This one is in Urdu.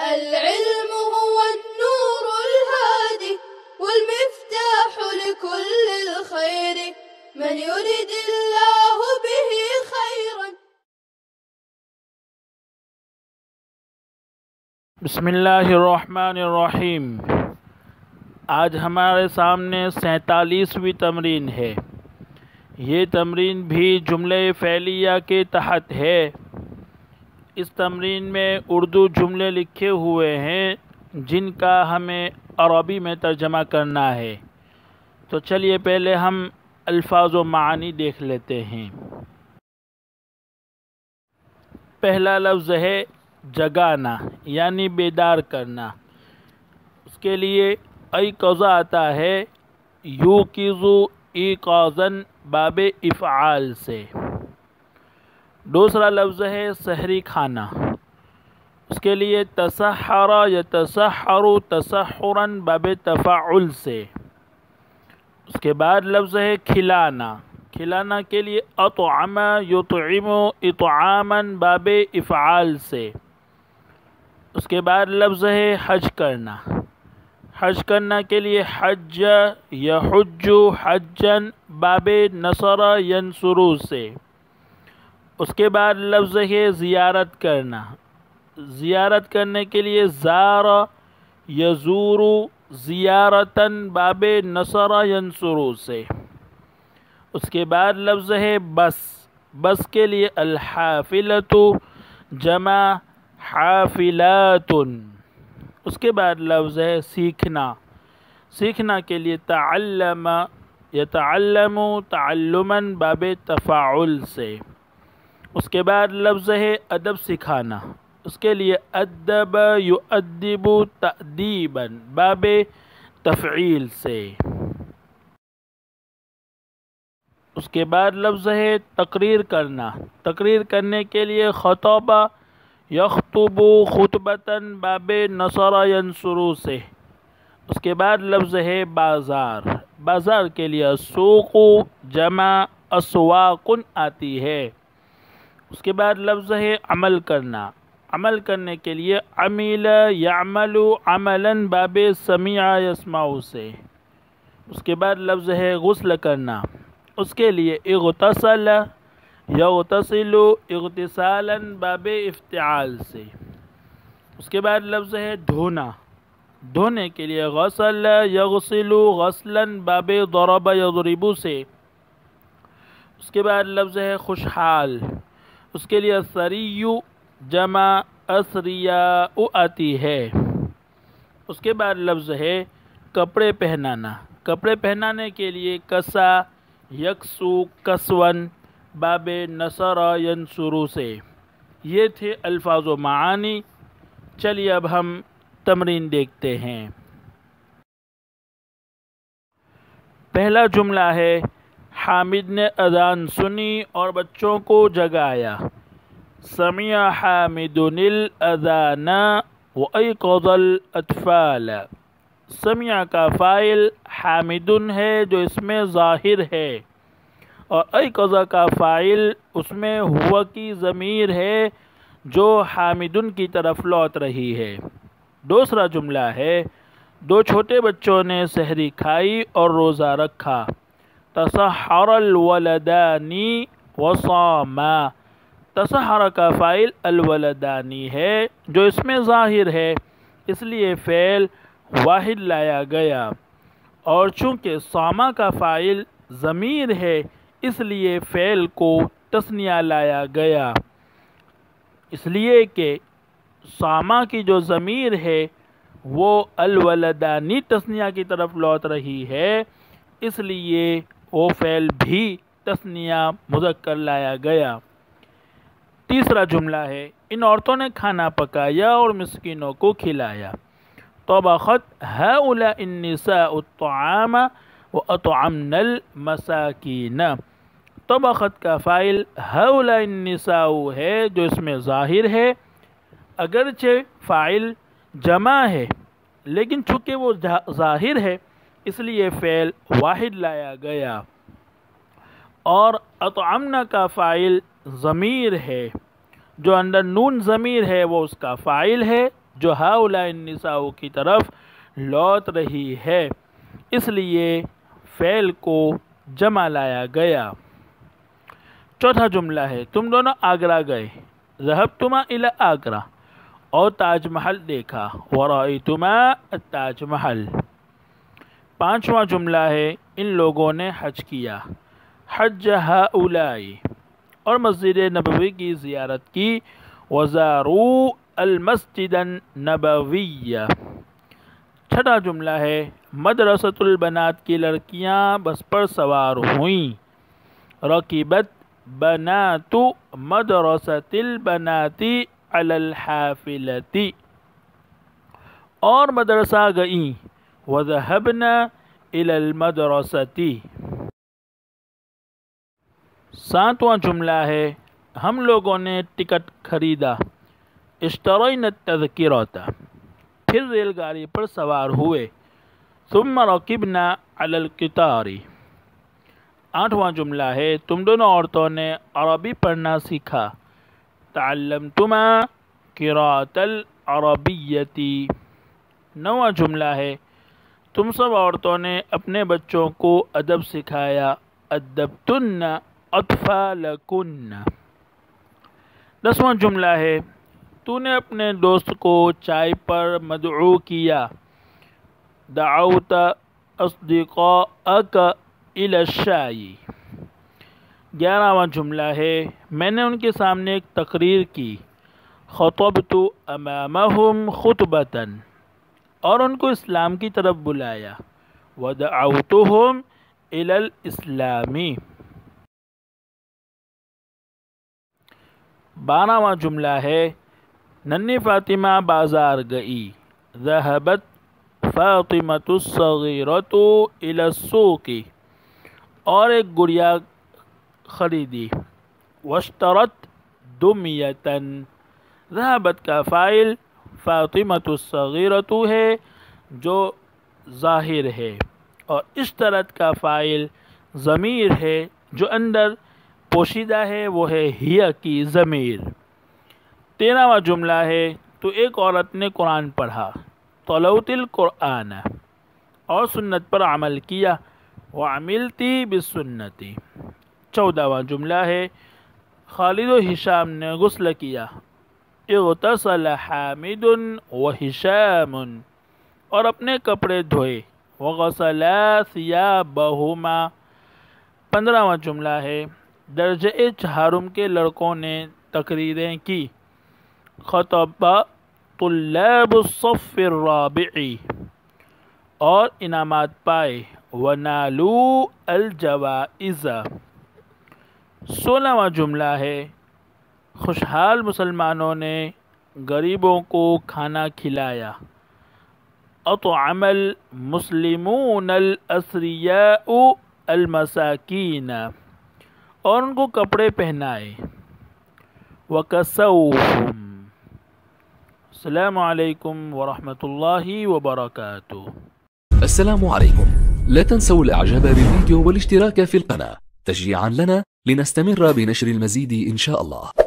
العلم هو النور الهادي والمفتاح لكل الخير من يرد الله به خيرا. بسم اللہ الرحمن الرحیم۔ آج ہمارے سامنے 47ویں تمرین ہے۔ یہ تمرین بھی جملہ فعلیہ کے تحت ہے۔ اس تمرین میں اردو جملے لکھے ہوئے ہیں جن کا ہمیں عربی میں ترجمہ کرنا ہے۔ تو چلیے پہلے ہم الفاظ و معانی دیکھ لیتے ہیں۔ پہلا لفظ ہے جگانا، یعنی بیدار کرنا۔ اس کے لیے ایقظ آتا ہے، یوقظ ایقاظاً باب افعال سے۔ دوسرا لفظ ہے سحری کھانا۔ اس کے لیے تسحر یتسحر تسحراً باب تفعل سے۔ اس کے بعد لفظ ہے کھلانا۔ کھلانا کے لیے اطعم یطعم اطعاماً باب افعال سے۔ اس کے بعد لفظ ہے حج کرنا۔ حج کرنا کے لیے حج یحج حجاً باب نصر ینصر سے۔ اس کے بعد لفظ ہے زیارت کرنا۔ زیارت کرنے کے لیے زار یزور زیارتاً باب نصر ینصر سے۔ اس کے بعد لفظ ہے بس۔ بس کے لیے الحافلۃ جمع حافلات۔ اس کے بعد لفظ ہے سیکھنا۔ سیکھنا کے لیے تعلم یتعلم تعلماً باب تفاعل سے۔ اس کے بعد لفظ ہے ادب سکھانا۔ اس کے لیے ادب یؤدب تأدیباً باب تفعیل سے۔ اس کے بعد لفظ ہے تقریر کرنا۔ تقریر کرنے کے لیے خطب یخطب خطبتاً باب نصر ینصر سے۔ اس کے بعد لفظ ہے بازار۔ بازار کے لیے السوق جمع اسواق آتی ہے۔ اس کے بعد لفظ ہے عمل کرنا۔ عمل کرنے کے لیے عمل یعمل عملاً باب سمع یسمع سے۔ اس کے بعد لفظ ہے غسل کرنا۔ اس کے لیے اغتسل یغتسل اغتسالاً باب افتعال سے۔ اس کے بعد لفظ ہے دھونا۔ دھونے کے لیے غسل یغسل غسلاً باب ضرب یضرب سے۔ اس کے بعد لفظ ہے خوشحال۔ اس کے لیے ثری جمع اثریاء آتی ہے۔ اس کے بعد لفظ ہے کپڑے پہنانا۔ کپڑے پہنانے کے لیے کسا یکسو کسون باب نصر ینصر سے۔ یہ تھے الفاظ و معانی۔ چلیے اب ہم تمرین دیکھتے ہیں۔ پہلا جملہ ہے حامد نے اذان سنی اور بچوں کو جگایا۔ سمع حامد الاذان وایقظ الاطفال۔ سمع کا فاعل حامد ہے جو اس میں ظاہر ہے، اور ایقظ کا فاعل اس میں ہوا کی ضمیر ہے جو حامدن کی طرف لوٹ رہی ہے۔ دوسرا جملہ ہے دو چھوٹے بچوں نے سحری کھائی اور روزہ رکھا۔ تسحر الولدان وصاما۔ تسحر کا فاعل الولدانی ہے جو اس میں ظاہر ہے، اس لیے فعل واحد لایا گیا، اور چونکہ صاما کا فاعل ضمیر ہے اس لیے فعل کو تثنیہ لایا گیا، اس لیے کہ صاما کی جو ضمیر ہے وہ الولدانی تثنیہ کی طرف لوٹ رہی ہے، اس لیے وہ فعل بھی تثنیہ مذکر لایا گیا۔ تیسرا جملہ ہے ان عورتوں نے کھانا پکایا اور مسکینوں کو کھلایا۔ طبخت هؤلاء النساء الطعام واطعمن المساکین۔ طبخت کا فاعل هؤلاء النساء ہے جو اس میں ظاہر ہے، اگرچہ فاعل جمع ہے لیکن چونکہ وہ ظاہر ہے اس لیے فعل واحد لایا گیا، اور اطعمنا کا فاعل ضمیر ہے، جو اندر نون ضمیر ہے وہ اس کا فاعل ہے، جو ہاؤلاء النساء کی طرف لوٹ رہی ہے، اس لیے فعل کو جمع لایا گیا۔ چوتھا جملہ ہے تم دونوں آگرہ گئے، ذہبتما الی آگرہ، اور تاج محل دیکھا، ورأیتما التاج محل۔ پانچواں جملہ ہے ان لوگوں نے حج کیا، حج ہؤلاء، اور مسجد نبوی کی زیارت کی، وزاروا المسجد النبوی۔ چھٹا جملہ ہے مدرسۃ البنات کی لڑکیاں بس پر سوار ہوئیں، رکبت بنات مدرسۃ البنات علی الحافلۃ، اور مدرسہ گئیں، وذهبنا الی المدرسۃ۔ ساتواں جملہ ہے ہم لوگوں نے ٹکٹ خریدا، اشترینا التذکرۃ، پھر ریل گاڑی پر سوار ہوئے، ثم رکبنا علی القطار۔ آٹھواں جملہ ہے تم دونوں عورتوں نے عربی پڑھنا سیکھا، تعلمتما قراءۃ العربیۃ۔ نواں جملہ ہے تم سب عورتوں نے اپنے بچوں کو ادب سکھایا، ادبتن اطفالکن۔ دسواں جملہ ہے تو نے اپنے دوست کو چائے پر مدعو کیا، دعوت اصدقاءک الی الشائی۔ گیارہواں جملہ ہے میں نے ان کے سامنے ایک تقریر کی، خطبت امامہم خطبۃ، اور ان کو اسلام کی طرف بلایا، ودعوتہم الی الاسلام۔ 12واں جملہ ہے ننھی فاطمہ بازار گئی، ذہبت فاطمۃ الصغیرۃ الی السوق، اور ایک گڑیا خریدی، واشترت دمیۃ۔ ذہبت کا فاعل فاطمۃ الصغیرۃ ہے جو ظاہر ہے، اور اشترت کا فاعل ضمیر ہے جو اندر پوشیدہ ہے، وہ ہے ہی کی ضمیر۔ 13واں جملہ ہے تو ایک عورت نے قرآن پڑھا، تلوت القرآن، اور سنت پر عمل کیا، وعملتی بالسنت۔ 14واں جملہ ہے خالد و ہشام نے غسل کیا، اغتسل حامد و ہشام، اور اپنے کپڑے دھوئے، وغسلا ثیابہما۔ 15واں جملہ ہے درجہ چہارم کے لڑکوں نے تقریریں کی، خطب طلاب الصف الرابع، اور انعامات پائے، ونالوا الجوائز۔ 16واں جملہ ہے خوشحال مسلمانوں نے غریبوں کو کھانا کھلایا، اطعم المسلمون الاسریاء المساکین، اور ان کو کپڑے پہنائے، وکسوہم۔ السلام علیکم ورحمۃ اللہ وبرکاتہ۔ السلام عليكم، لا تنسوا الاعجاب بالفيديو والاشتراك في القناة تشجيعا لنا لنستمر بنشر المزيد إن شاء الله.